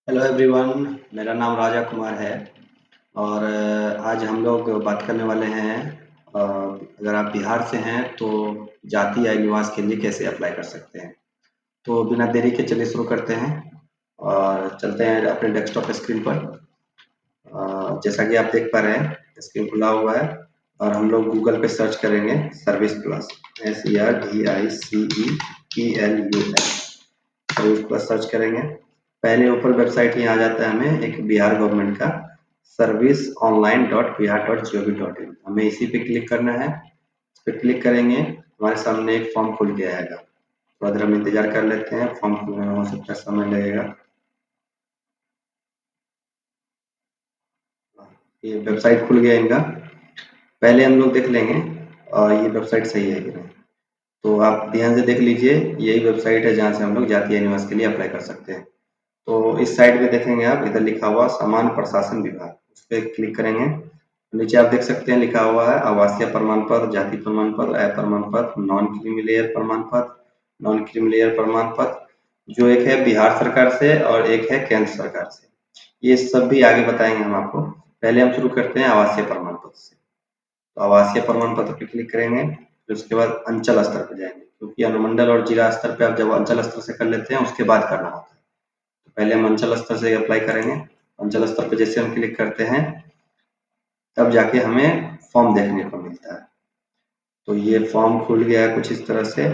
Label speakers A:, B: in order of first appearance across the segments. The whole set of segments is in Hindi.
A: हेलो एवरीवन, मेरा नाम राजा कुमार है और आज हम लोग बात करने वाले हैं। अगर आप बिहार से हैं तो जाति या निवास के लिए कैसे अप्लाई कर सकते हैं। तो बिना देरी के चलिए शुरू करते हैं और चलते हैं अपने डेस्कटॉप स्क्रीन पर। जैसा कि आप देख पा रहे हैं स्क्रीन खुला हुआ है और हम लोग गूगल पे सर्च करेंगे service plus SERVICEPLUS service plus search करेंगे। पहले ऊपर वेबसाइट ही आ जाता है हमें एक बिहार गवर्नमेंट का serviceonline.bihar.gov.in। हमें इसी पे क्लिक करना है। इस पे क्लिक करेंगे हमारे सामने एक फॉर्म खुल के आएगा। थोड़ा देर हम इंतजार कर लेते हैं, फॉर्म खुलने में हो सकता है समय लगेगा। ये वेबसाइट खुल गया इनका। पहले हम लोग देख लेंगे और ये वेबसाइट सही है कि नहीं। तो आप ध्यान से देख लीजिए, यही वेबसाइट है जहाँ से हम लोग जातीय निवास के लिए अप्लाई कर सकते हैं। तो इस साइड पे देखेंगे आप, इधर लिखा हुआ सामान्य प्रशासन विभाग, उस पर क्लिक करेंगे। नीचे आप देख सकते हैं लिखा हुआ है आवासीय प्रमाण पत्र, जाति प्रमाण पत्र, आय प्रमाण पत्र, नॉन क्रीमी लेयर प्रमाण पत्र, नॉन क्रीमी लेयर प्रमाण पत्र, जो एक है बिहार सरकार से और एक है केंद्र सरकार से। ये सब भी आगे बताएंगे हम आपको। पहले हम शुरू करते हैं आवासीय प्रमाण पत्र से। तो आवासीय प्रमाण पत्र पे क्लिक करेंगे, फिर उसके बाद अंचल स्तर पे जाएंगे, क्योंकि अनुमंडल और जिला स्तर पे आप जब अंचल स्तर से कर लेते हैं उसके बाद करना होता है। तो पहले हम अंचल स्तर से अप्लाई करेंगे। अंचल स्तर पे जैसे हम क्लिक करते हैं तब जाके हमें फॉर्म देखने को मिलता है। तो ये फॉर्म खुल गया है कुछ इस तरह से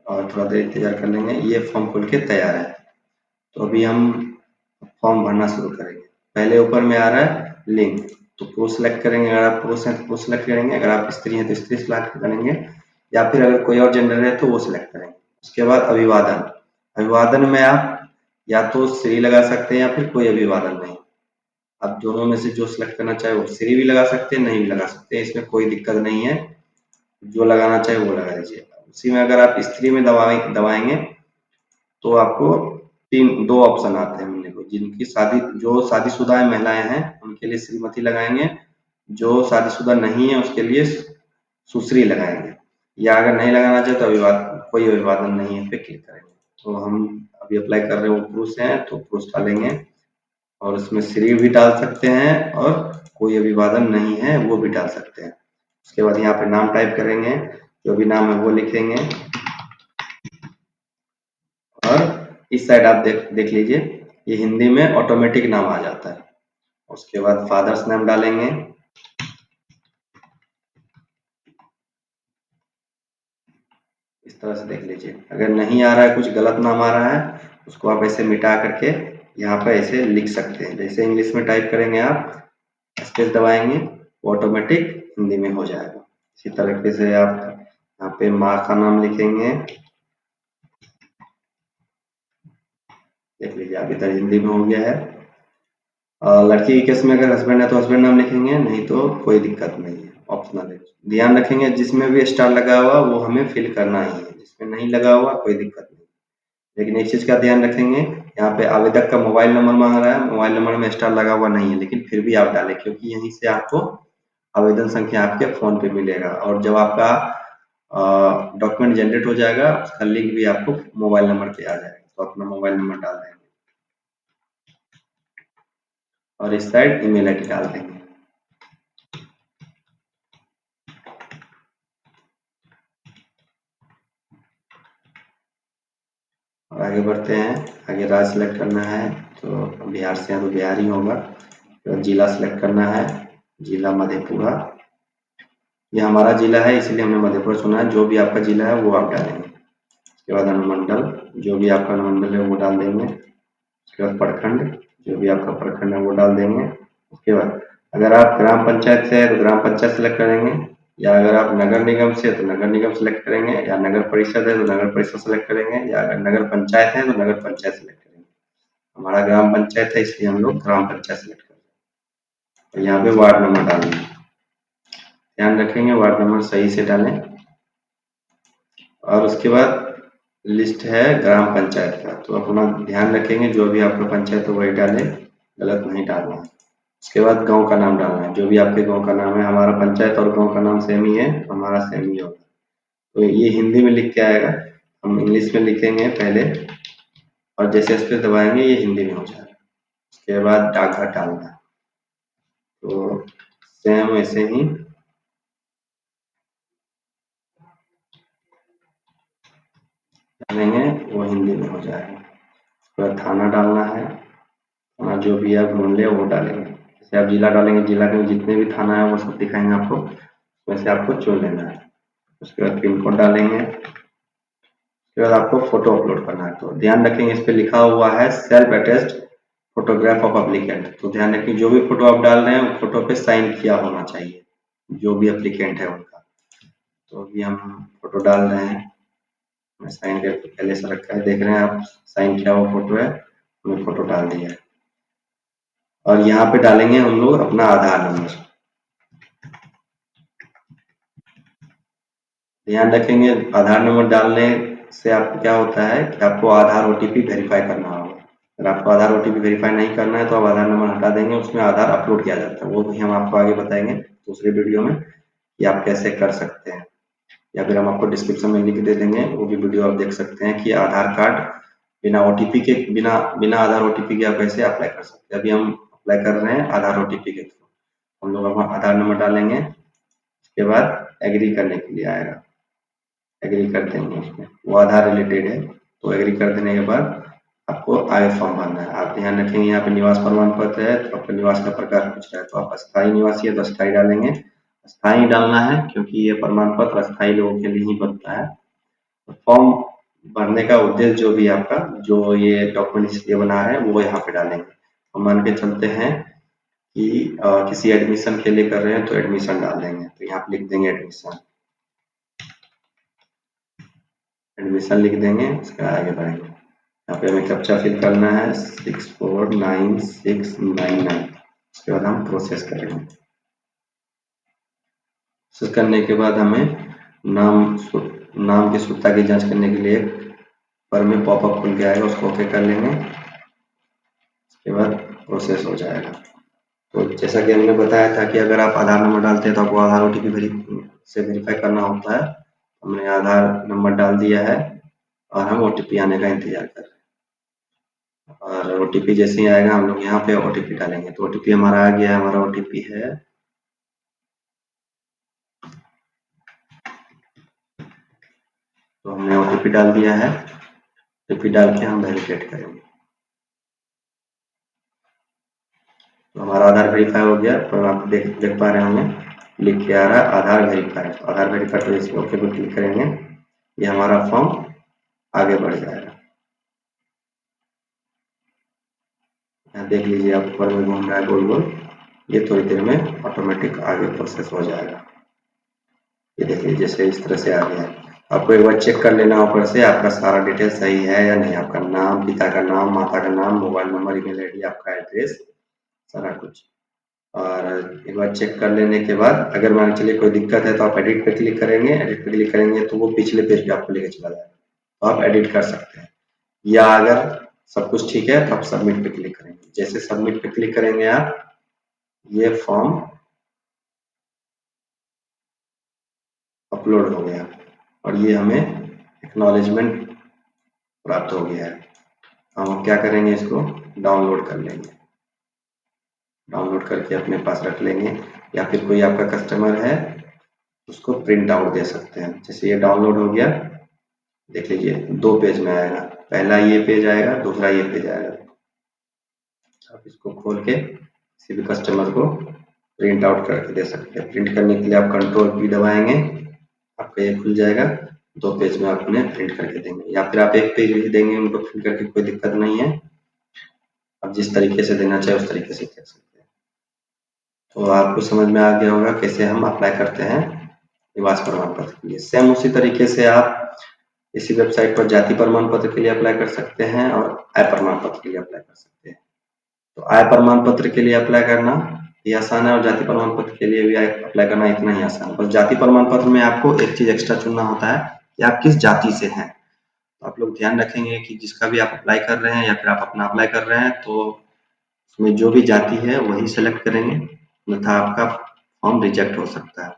A: और थोड़ा देर इंतजार कर लेंगे। ये फॉर्म खुल के तैयार है। तो अभी हम फॉर्म भरना शुरू करेंगे। पहले ऊपर में आ रहा है लिंक, तो पुरुष सेलेक्ट करेंगे। अगर आप पुरुष हैं तो पुरुष सेलेक्ट करेंगे, अगर आप स्त्री हैं तो स्त्री सेलेक्ट करेंगे, या फिर अगर कोई और जेंडर है तो वो सिलेक्ट करेंगे। उसके बाद अभिवादन। अभिवादन में आप या तो श्री लगा सकते हैं या फिर कोई अभिवादन नहीं। आप दोनों में से जो सिलेक्ट करना चाहे वो श्री भी लगा सकते हैं, नहीं भी लगा सकते हैं, इसमें कोई दिक्कत नहीं है। जो लगाना चाहे वो लगा दीजिए। उसी में अगर आप स्त्री में दबाएंगे तो आपको दो ऑप्शन आते हैं मिलने को। जिनकी जो शादीशुदा महिलाएं हैं उनके लिए श्रीमती लगाएंगे, जो शादीशुदा नहीं है उसके लिए सुश्री लगाएंगे। या अगर नहीं लगाना चाहे तो कोई अभिवादन नहीं है पे क्लिक करेंगे। तो हम अभी अप्लाई कर रहे हैं, वो पुरुष हैं तो पुरुष डालेंगे और उसमें श्री भी डाल सकते हैं और कोई अभिवादन नहीं है वो भी डाल सकते हैं। उसके बाद यहाँ पे नाम टाइप करेंगे, जो भी नाम है वो लिखेंगे और इस साइड आप देख लीजिए, ये हिंदी में ऑटोमेटिक नाम आ जाता है। उसके बाद फादर्स नेम डालेंगे। इस तरह से देख लीजिए, अगर नहीं आ रहा है, कुछ गलत नाम आ रहा है, उसको आप ऐसे मिटा करके यहाँ पे ऐसे लिख सकते हैं। जैसे इंग्लिश में टाइप करेंगे आप, स्पेस दबाएंगे, वो ऑटोमेटिक हिंदी में हो जाएगा। इसी तरीके से आप यहाँ पे माँ का नाम लिखेंगे, देख लीजिए आप इधर हिंदी में हो गया है। लड़की के केस में अगर हस्बैंड है तो हस्बैंड नाम लिखेंगे, नहीं तो कोई दिक्कत नहीं है, ऑप्शनल है। ध्यान रखेंगे जिसमें भी स्टार लगा हुआ वो हमें फिल करना ही है, जिसमें नहीं लगा हुआ कोई दिक्कत नहीं। लेकिन एक चीज का ध्यान रखेंगे, यहाँ पे आवेदक का मोबाइल नंबर मांग रहा है, मोबाइल नंबर में स्टार लगा हुआ नहीं है, लेकिन फिर भी आप डालें, क्योंकि यहीं से आपको आवेदन संख्या आपके फोन पे मिलेगा। और जब आपका डॉक्यूमेंट जनरेट हो जाएगा उसका लिंक भी आपको मोबाइल नंबर पे आ जाएगा, तो अपना मोबाइल नंबर डाल देंगे और इस साइड ईमेल आईडी डाल देंगे। और आगे बढ़ते हैं। आगे राज्य सेलेक्ट करना है, तो बिहार से है तो बिहार ही होगा। तो जिला सेलेक्ट करना है, जिला मधेपुरा। ये हमारा जिला है इसलिए हमने मधेपुरा चुना है। जो भी आपका जिला है वो आप डालेंगे। उसके बाद अनुमंडल, जो भी आपका अनुमंडल है वो डाल देंगे। उसके बाद प्रखंड, जो भी आपका प्रखंड है वो डाल देंगे। उसके बाद अगर आप ग्राम पंचायत से है तो ग्राम पंचायत सेलेक्ट करेंगे, या अगर आप नगर निगम से तो नगर निगम सेलेक्ट करेंगे, या नगर परिषद है तो नगर परिषद सेलेक्ट करेंगे, या अगर नगर पंचायत है तो नगर पंचायत सेलेक्ट करेंगे। हमारा ग्राम पंचायत है इसलिए हम लोग ग्राम पंचायत सेलेक्ट करेंगे। और यहाँ पे वार्ड नंबर डालेंगे, ध्यान रखेंगे वार्ड नंबर सही से डालें। और उसके बाद लिस्ट है ग्राम पंचायत का, तो अपना ध्यान रखेंगे जो भी आपका पंचायत है वही डालें, गलत नहीं डालना है। उसके बाद गांव का नाम डालना है, जो भी आपके गांव का नाम है। हमारा पंचायत और गांव का नाम सेम ही है, हमारा सेम ही होगा। तो ये हिंदी में लिख के आएगा, हम इंग्लिश में लिखेंगे पहले और जैसे इस पे दबाएंगे ये हिंदी में हो जाएगा। उसके बाद डाकघर डालना है। तो सेम ऐसे ही डालेंगे, वो हिंदी में हो जाएगा। उसके बाद थाना डालना है, थाना जो भी आप ढूंढ ले वो डालेंगे। जैसे आप जिला डालेंगे, जिला के जितने भी थाना है वो सब दिखाएंगे आपको, वैसे आपको चुन लेना है। उसके बाद पिन कोड डालेंगे। उसके बाद आपको फोटो अपलोड करना है। तो ध्यान रखेंगे, इस पे लिखा हुआ है self attested photograph of applicant. तो ध्यान रखें, जो भी फोटो आप डाल रहे हैं वो फोटो पे साइन किया होना चाहिए, जो भी एप्लीकेंट है उनका। तो अभी हम फोटो डाल रहे हैं, मैं साइन करके पहले से रखा है, देख रहे हैं आप, साइन किया हुआ फोटो है, हमने फोटो डाल दिया है। और यहाँ पे डालेंगे हम लोग अपना आधार नंबर। ध्यान रखेंगे, आधार नंबर डालने से आपको क्या होता है कि आपको आधार ओटीपी वेरीफाई करना होगा। अगर आपको आधार ओटीपी वेरीफाई नहीं करना है तो आप आधार नंबर हटा देंगे, उसमें आधार अपलोड किया जाता है, वो भी हम आपको आगे बताएंगे दूसरे वीडियो में कि आप कैसे कर सकते हैं, या फिर हम आपको डिस्क्रिप्शन में लिंक दे देंगे, वो भी वीडियो आप देख सकते हैं कि आधार कार्ड बिना ओटीपी के, बिना बिना आधार ओटीपी के आप कैसे अप्लाई कर सकते हैं। अभी हम अप्लाई कर रहे हैं आधार ओटीपी के थ्रू। हम लोग अपना आधार नंबर डालेंगे, उसके बाद एग्री करने के लिए आएगा, एग्री कर देंगे, उसमें वो आधार रिलेटेड है। तो एग्री कर देने के बाद आपको आगे फॉर्म भरना है। आप ध्यान रखेंगे, यहाँ पे निवास प्रमाण पत्र है तो आपका निवास का प्रकार पूछ रहा है, तो आप अस्थायी निवासी है तो अस्थायी डालेंगे। अस्थायी डालना है क्योंकि ये प्रमाण पत्र अस्थायी लोगों के लिए ही बनता है। तो फॉर्म भरने का उद्देश्य जो भी आपका, जो ये डॉक्यूमेंट इसलिए बना है वो यहाँ पे डालेंगे। हम मान के चलते हैं कि किसी एडमिशन के लिए कर रहे हैं तो एडमिशन डाल देंगे, तो यहाँ पे लिख देंगे एडमिशन, एडमिशन लिख देंगे, उसके आगे बढ़ेंगे। यहाँ पे हमें कैप्चा फिल करना है 649699। उसके बाद हम प्रोसेस करेंगे। प्रोसेस करने के बाद हमें नाम की शुद्धता की जांच करने के लिए पर में पॉपअप खुल के आएगा, उसको ओके कर लेंगे। उसके बाद प्रोसेस हो जाएगा। तो जैसा कि हमने बताया था कि अगर आप आधार नंबर डालते हैं तो आपको आधार ओटीपी से वेरीफाई करना होता है। हमने आधार नंबर डाल दिया है और हम ओटीपी आने का इंतजार कर रहे हैं। और ओटीपी जैसे ही आएगा हम लोग यहाँ पे ओटीपी डालेंगे। तो ओटीपी हमारा आ गया है, हमारा ओटीपी है तो हमने ओटीपी डाल दिया है। ओटीपी डाल के हम वेरीफाइड करेंगे। तो हमारा आधार वेरीफाई हो गया, तो आप देख पा रहे होंगे लिख के आ रहा है आधार वेरीफाई। तो आधार वेरीफाई तो इसमें ओके पे क्लिक करेंगे, ये हमारा फॉर्म आगे बढ़ जाएगा। यहाँ देख लीजिए आप, ऊपर में घूम रहा है गोल गोल, ये थोड़ी देर में ऑटोमेटिक आगे प्रोसेस हो जाएगा। ये देख लीजिए जैसे इस तरह से आ गया है। आपको एक बार चेक कर लेना ऊपर से आपका सारा डिटेल सही है या नहीं, आपका नाम, पिता का नाम, माता का नाम, मोबाइल नंबर, ईमेल आईडी, आपका एड्रेस, सारा कुछ। और एक बार चेक कर लेने के बाद अगर मान के चलिए कोई दिक्कत है तो आप एडिट पे क्लिक करेंगे। एडिट पे क्लिक करेंगे तो वो पिछले पेज पे आपको लेके चला जाएगा, तो आप एडिट कर सकते हैं। या अगर सब कुछ ठीक है तो आप सबमिट पे क्लिक करेंगे। जैसे सबमिट पे क्लिक करेंगे आप, ये फॉर्म अपलोड हो गया और ये हमें एक्नॉलेजमेंट प्राप्त हो गया है। हम क्या करेंगे, इसको डाउनलोड कर लेंगे। डाउनलोड करके अपने पास रख लेंगे, या फिर कोई आपका कस्टमर है उसको प्रिंट आउट दे सकते हैं। जैसे ये डाउनलोड हो गया, देख लीजिए दो पेज में आएगा, पहला ये पेज आएगा, दूसरा ये पेज आएगा। आप इसको खोल के किसी भी कस्टमर को प्रिंट आउट करके दे सकते हैं। प्रिंट करने के लिए आप कंट्रोल पी दबाएंगे, आपका ये खुल जाएगा। दो पेज में आप उन्हें प्रिंट करके देंगे, या फिर आप एक पेज भी देंगे उनको प्रिंट करके, कोई दिक्कत नहीं है। आप जिस तरीके से देना चाहे उस तरीके से कर सकते हैं। तो आपको समझ में आ गया होगा कैसे हम अप्लाई करते हैं निवास प्रमाण पत्र के लिए। सेम उसी तरीके से आप इसी वेबसाइट पर जाति प्रमाण पत्र के लिए अप्लाई कर सकते हैं और आय प्रमाण पत्र के लिए अप्लाई कर सकते हैं। तो आय प्रमाण पत्र के लिए अप्लाई करना ये आसान है और जाति प्रमाण पत्र के लिए भी अप्लाई करना इतना ही आसान है। बस जाति प्रमाण पत्र में आपको एक चीज एक्स्ट्रा चुनना होता है कि आप किस जाति से हैं। तो आप लोग ध्यान रखेंगे कि जिसका भी आप अप्लाई कर रहे हैं या फिर आप अपना अप्लाई कर रहे हैं तो उसमें जो भी जाति है वही सेलेक्ट करेंगे, अन्यथा आपका फॉर्म रिजेक्ट हो सकता है।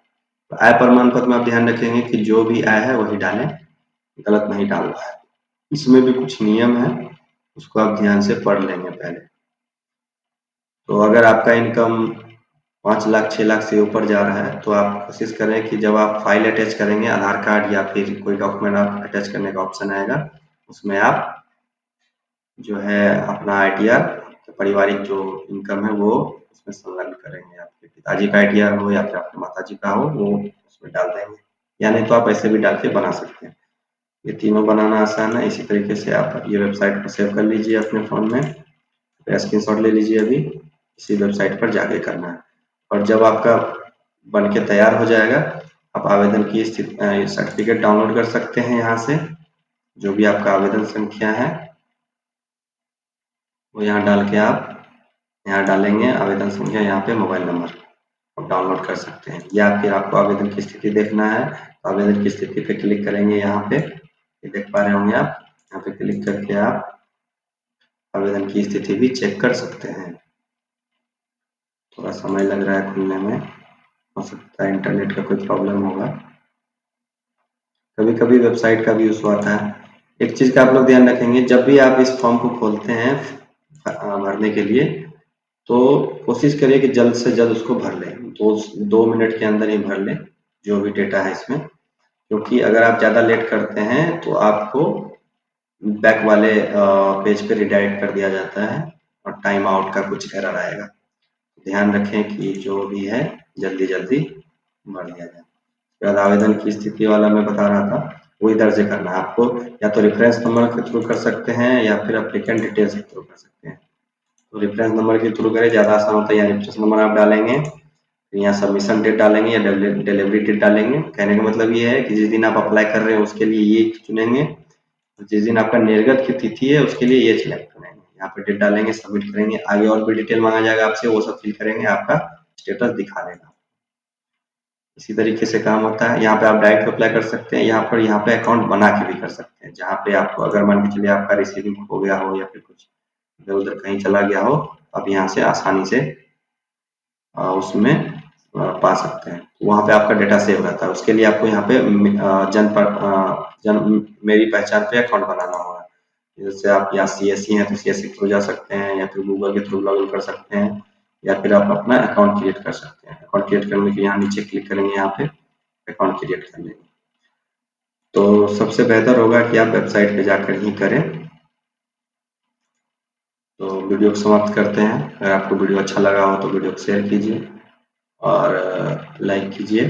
A: तो आय प्रमाण पत्र में आप ध्यान रखेंगे कि जो भी आय है वही डालें, गलत नहीं डालना है। इसमें भी कुछ नियम है, उसको आप ध्यान से पढ़ लेंगे पहले। तो अगर आपका इनकम 5 लाख 6 लाख से ऊपर जा रहा है तो आप कोशिश करें कि जब आप फाइल अटैच करेंगे आधार कार्ड या फिर कोई डॉक्यूमेंट आप अटैच करने का ऑप्शन आएगा, उसमें आप जो है अपना आईटीआर, पारिवारिक जो इनकम है वो उसमें संलग्न करेंगे। आपके पिताजी का आईटीआर हो या फिर आपके माताजी का हो वो उसमें डाल देंगे, या नहीं तो आप ऐसे भी डाल के बना सकते हैं। ये तीनों बनाना आसान है। इसी तरीके से आप ये वेबसाइट को सेव कर लीजिए अपने फ़ोन में, स्क्रीनशॉट ले लीजिए, अभी इसी वेबसाइट पर जाके करना है। और जब आपका बन के तैयार हो जाएगा, आप आवेदन की स्थिति सर्टिफिकेट डाउनलोड कर सकते हैं यहाँ से। जो भी आपका आवेदन संख्या है वो यहाँ डाल के आप यहाँ डालेंगे आवेदन संख्या, यहाँ पे मोबाइल नंबर आप डाउनलोड कर सकते हैं। या फिर आपको आवेदन की स्थिति देखना है तो आवेदन की स्थिति पे क्लिक करेंगे। यहाँ पे ये देख पा रहे होंगे आप, यहाँ पे क्लिक करके आप आवेदन की स्थिति भी चेक कर सकते हैं। थोड़ा समय लग रहा है खुलने में, हो सकता है इंटरनेट का कोई प्रॉब्लम होगा, कभी कभी वेबसाइट का भी इशू आता है। एक चीज़ का आप लोग ध्यान रखेंगे, जब भी आप इस फॉर्म को खोलते हैं भरने के लिए, तो कोशिश करिए कि जल्द से जल्द उसको भर लें, 2 मिनट के अंदर ही भर लें जो भी डेटा है इसमें। क्योंकि अगर आप ज़्यादा लेट करते हैं तो आपको बैक वाले पेज पे रिडायरेक्ट कर दिया जाता है और टाइम आउट का कुछ एरर आएगा। ध्यान रखें कि जो भी है जल्दी जल्दी भर लिया जाए। उसके बाद आवेदन की स्थिति वाला मैं बता रहा था, वही दर्ज करना है आपको। या तो रेफरेंस नंबर के थ्रू कर सकते हैं या फिर एप्लीकेंट डिटेल्स के थ्रू कर सकते हैं। तो रेफरेंस नंबर के थ्रू करें, ज़्यादा आसान होता है। या रेफरेंस नंबर आप डालेंगे, फिर यहाँ सबमिशन डेट डालेंगे या डिलीवरी डेट डालेंगे। कहने का मतलब ये है कि जिस दिन आप अप्लाई कर रहे हैं उसके लिए ये चुनेंगे, जिस दिन आपका निर्गत की तिथि है उसके लिए ये सिलेक्ट करेंगे। यहाँ पे डेट डालेंगे, सबमिट करेंगे, आगे और भी डिटेल मांगा जाएगा आपसे, वो सब फिल करेंगे, आपका स्टेटस दिखा देगा। इसी तरीके से काम होता है। यहाँ पे आप डायरेक्ट अप्लाई कर सकते हैं, यहाँ पे अकाउंट बना के भी कर सकते हैं। जहाँ पे आपको अगर मान के चलिए आपका रिसीविंग हो गया हो या फिर कुछ इधर उधर कहीं चला गया हो, अब यहाँ से आसानी से उसमें पा सकते हैं। वहाँ पे आपका डेटा सेव रहता है। उसके लिए आपको यहाँ पे मेरी पहचान पे अकाउंट बनाना होगा। जैसे आप यहाँ सीएससी हैं तो सीएससी के थ्रू जा सकते हैं, या फिर गूगल के थ्रू लॉगिन कर सकते हैं, या फिर आप अपना अकाउंट क्रिएट कर सकते हैं। अकाउंट क्रिएट करने के यहाँ नीचे क्लिक करेंगे, यहाँ पे अकाउंट क्रिएट कर लेंगे। तो सबसे बेहतर होगा कि आप वेबसाइट पे जाकर ही करें। तो वीडियो को समाप्त करते हैं। अगर आपको वीडियो अच्छा लगा हो तो वीडियो को शेयर कीजिए और लाइक कीजिए।